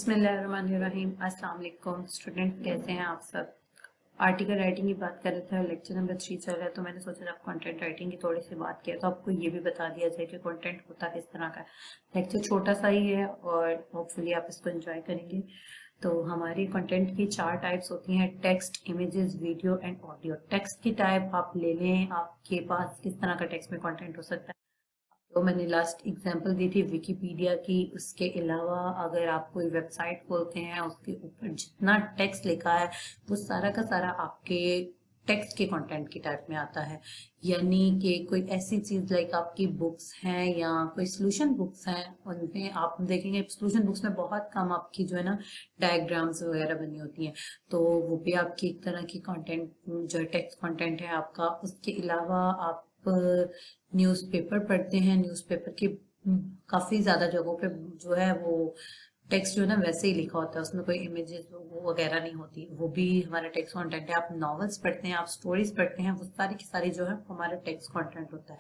बिस्मिल्लाहिर्रहमानिर्रहीम। अस्सलाम वालेकुम स्टूडेंट, कैसे हैं आप सब। आर्टिकल राइटिंग की बात कर रहे थे, लेक्चर नंबर 3 चल रहा है, तो मैंने सोचा जब कंटेंट राइटिंग की थोड़ी सी बात किया तो आपको ये भी बता दिया जाए कि कंटेंट होता किस तरह का है। लेक्चर छोटा सा ही है और होपफुली आप इसको एंजॉय करेंगे। तो हमारी कंटेंट की 4 टाइप्स होती हैं: text, images, video and audio. Text की टाइप आप ले लें, आपके पास किस तरह का टेक्स्ट में कंटेंट हो सकता है। तो मैंने लास्ट एग्जांपल दी थी विकिपीडिया की। उसके अलावा अगर आप कोई वेबसाइट खोलते हैं, उसके ऊपर जितना टेक्स्ट लिखा है वो सारा का सारा आपके टेक्स्ट के कंटेंट की टाइप में आता है। यानी कि कोई ऐसी चीज लाइक आपकी बुक्स हैं या कोई सोल्यूशन बुक्स हैं, उनमें आप देखेंगे सोल्यूशन बुक्स में बहुत कम आपकी जो है ना डायग्राम्स वगैरह बनी होती हैं, तो वो भी आपकी एक तरह की कंटेंट जो टेक्स्ट कंटेंट है आपका। उसके अलावा आप न्यूज़पेपर पढ़ते हैं, न्यूज़पेपर की काफी ज्यादा जगहों पे जो है वो टेक्स्ट जो है ना वैसे ही लिखा होता है, उसमें कोई इमेजेस वगैरह नहीं होती, वो भी हमारा टेक्स्ट कंटेंट है। आप नॉवेल्स पढ़ते हैं, आप स्टोरीज पढ़ते हैं, वो सारी की सारी जो है हमारा टेक्स्ट कंटेंट होता है।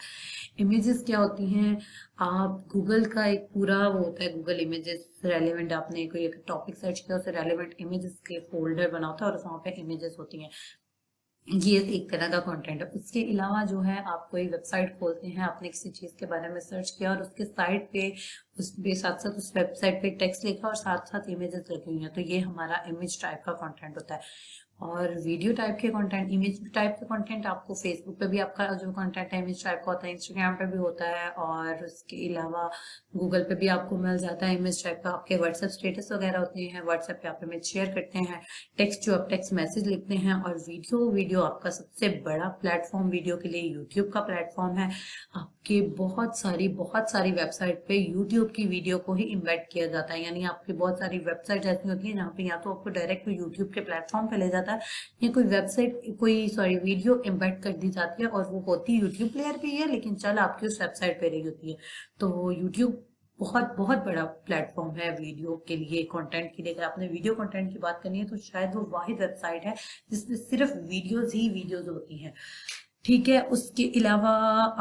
इमेजेस क्या होती हैं, आप गूगल का एक पूरा वो होता है गूगल इमेजेस रेलिवेंट, आपने कोई एक टॉपिक सर्च किया उसे रेलिवेंट इमेजेस के फोल्डर बना होता है और वहाँ पे इमेजेस होती हैं। ये एक तरह का कंटेंट है। उसके अलावा जो है आप कोई वेबसाइट खोलते हैं, आपने किसी चीज के बारे में सर्च किया और उसके साइट पे उसके साथ साथ उस वेबसाइट पे टेक्स्ट लिखा और साथ साथ इमेजेस लगी हुई हैं, तो ये हमारा इमेज टाइप का कंटेंट होता है। और वीडियो टाइप के कंटेंट, इमेज टाइप का कंटेंट आपको फेसबुक पे भी आपका जो कंटेंट है इमेज टाइप का होता है, इंस्टाग्राम पे भी होता है, और उसके अलावा गूगल पे भी आपको मिल जाता है इमेज टाइप का। आपके व्हाट्सएप स्टेटस वगैरह होते हैं, व्हाट्सएप पे आप इमेज शेयर करते हैं, टेक्स्ट जो आप टेक्स्ट मैसेज लिखते हैं। और वीडियो आपका सबसे बड़ा प्लेटफॉर्म वीडियो के लिए यूट्यूब का प्लेटफॉर्म है। आपके बहुत सारी वेबसाइट पे यूट्यूब की वीडियो को ही इम्बेड किया जाता है, यानी आपकी बहुत सारी वेबसाइट ऐसी होती है जहाँ पे या तो आपको डायरेक्ट यूट्यूब के प्लेटफॉर्म पे ले जाता है या कोई वीडियो एम्बेड कर दी जाती है और वो होती यूट्यूब प्लेयर पे ही है, लेकिन चल आपकी उस वेबसाइट पे रही होती है। तो यूट्यूब बहुत बहुत बड़ा प्लेटफॉर्म है वीडियो के लिए, कंटेंट के लिए। अगर आपने वीडियो कंटेंट की बात करनी है तो शायद वो वाहिद वेबसाइट है जिसमें सिर्फ वीडियोस ही वीडियोस होती हैं। ठीक है, उसके अलावा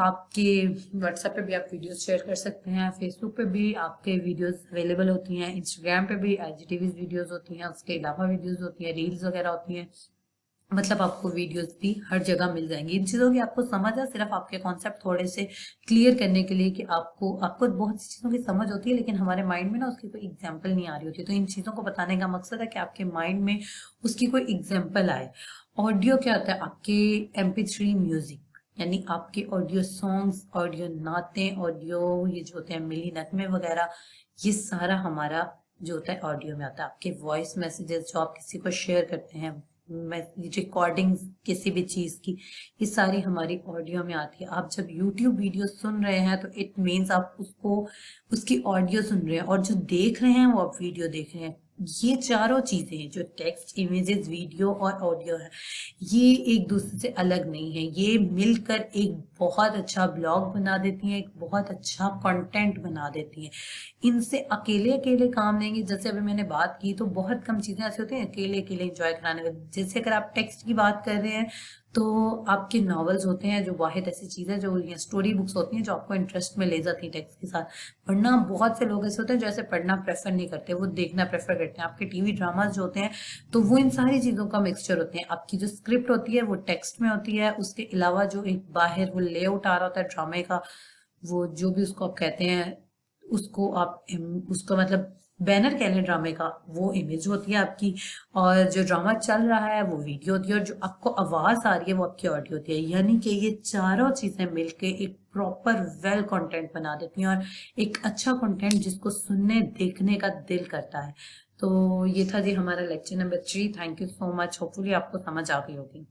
आपके व्हाट्सएप पे भी आप वीडियोस शेयर कर सकते हैं, फेसबुक पे भी आपके वीडियोस अवेलेबल होती हैं, इंस्टाग्राम पे भी IGTV वीडियोस होती हैं, उसके अलावा वीडियोस होती हैं, रील्स वगैरह होती हैं। मतलब आपको वीडियोस भी हर जगह मिल जाएंगी। इन चीज़ों की आपको समझ है, सिर्फ आपके कॉन्सेप्ट थोड़े से क्लियर करने के लिए कि आपको बहुत सी चीज़ों की समझ होती है लेकिन हमारे माइंड में ना उसकी कोई एग्जाम्पल नहीं आ रही होती, तो इन चीज़ों को बताने का मकसद है कि आपके माइंड में उसकी कोई एग्जाम्पल आए। ऑडियो क्या होता है, आपके MP3 म्यूजिक, यानी आपके ऑडियो सॉन्ग्स, ऑडियो नाते, ऑडियो ये जो होते हैं मिली नगमे वगैरह, ये सारा हमारा जो होता है ऑडियो में आता है। आपके वॉइस मैसेजेस जो आप किसी को शेयर करते हैं, रिकॉर्डिंग किसी भी चीज की, ये सारी हमारी ऑडियो में आती है। आप जब YouTube वीडियो सुन रहे हैं तो इट मीन्स आप उसकी ऑडियो सुन रहे हैं, और जो देख रहे हैं वो आप वीडियो देख रहे हैं। ये चारों चीजें जो टेक्स्ट, इमेजेस, वीडियो और ऑडियो है, ये एक दूसरे से अलग नहीं है, ये मिलकर एक बहुत अच्छा ब्लॉग बना देती हैं, एक बहुत अच्छा कंटेंट बना देती हैं। इनसे अकेले अकेले काम लेंगे, जैसे अभी मैंने बात की, तो बहुत कम चीजें ऐसी होती हैं अकेले अकेले एंजॉय कराने वाली। जैसे अगर आप टेक्स्ट की बात कर रहे हैं तो आपके नॉवेल्स होते हैं जो वाहिद ऐसी चीज है, जो स्टोरी बुक्स होती हैं जो आपको इंटरेस्ट में ले जाती हैं टेक्स्ट के साथ। पढ़ना, बहुत से लोग ऐसे होते हैं जो ऐसे पढ़ना प्रेफर नहीं करते, वो देखना प्रेफर करते हैं। आपके टीवी ड्रामाज जो होते हैं तो वो इन सारी चीजों का मिक्सचर होते हैं। आपकी जो स्क्रिप्ट होती है वो टेक्स्ट में होती है, उसके अलावा जो एक बाहर वो लेआउट आ रहा होता है ड्रामे का, वो जो भी उसको आप कहते हैं, उसको मतलब बैनर कह लें ड्रामे का, वो इमेज होती है आपकी, और जो ड्रामा चल रहा है वो वीडियो होती है, और जो आपको आवाज आ रही है वो आपकी ऑडियो होती है। यानी कि ये चारों चीजें मिलके एक प्रॉपर वेल कंटेंट बना देती हैं, और एक अच्छा कंटेंट जिसको सुनने देखने का दिल करता है। तो ये था जी हमारा lecture number 3। Thank you so much, hopefully आपको समझ आ गई होगी।